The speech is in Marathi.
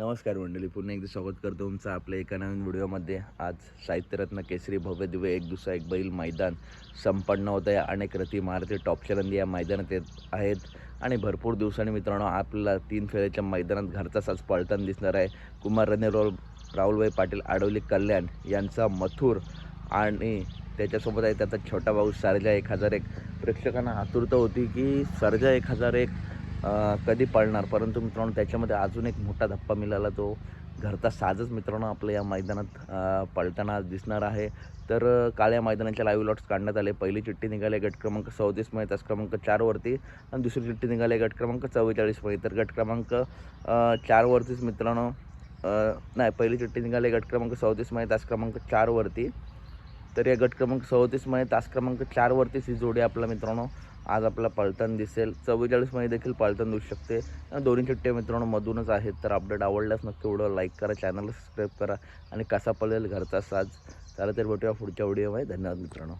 नमस्कार मंडळी, पुन्हा एकदा स्वागत करतो तुमचं आपल्या एका नवीन व्हिडिओमध्ये। आज साहित्यरत्न केसरी भव्य दिव्य एक दुसरा एक बैल मैदान संपन्न होत आहे। अनेक रथी महारथी टॉप चलंदी या मैदानात येत आहेत आणि भरपूर दिवसांनी मित्रांनो आपल्याला 3 फेऱ्याच्या मैदानात घरचा साज पळताना दिसणार आहे। कुमार रणे राहुलभाई पाटील आडवली कल्याण यांचा मथुर आणि त्याच्यासोबत आहे त्याचा छोटा भाऊ सर्जा 1001। प्रेक्षकांना आतुरता होती की सर्जा 1001 कधी पळणार, परंतु मित्रांनो त्याच्यामध्ये अजून एक मोठा धप्पा मिळाला। तो घरचा साजच मित्रांनो आपल्या या मैदानात पळताना दिसणार आहे। तर काल या मैदानाच्या लाईव्ह लॉट्स काढण्यात आले। पहिली चिठ्ठी निघाली गट क्रमांक 34 मध्ये तास क्रमांक 4 वरती आणि दुसरी चिठ्ठी निघाली गट क्रमांक 44 मध्ये। तर गट क्रमांक 4 वरतीच मित्रांनो नाही, पहिली चिठ्ठी निघाली गट क्रमांक 34 मध्ये तास क्रमांक 4 वरती। तर या गट क्रमांक 34 मध्ये तास क्रमांक 4 वरतीच ही जोडी आपला मित्रांनो आज आपल्याला पळताना दिसेल। 44 मध्ये देखील पळताना दिसू शकते। दोन्ही चिठ्ठ्या मित्रांनो मधूनच आहेत। तर अपडेट आवडल्यास नक्की व्हिडिओ लाईक करा, चॅनलला सबस्क्राईब करा आणि कसा पळेल घरचा साज। चला तर भेटूया पुढच्या व्हिडिओमध्ये। धन्यवाद मित्रांनो।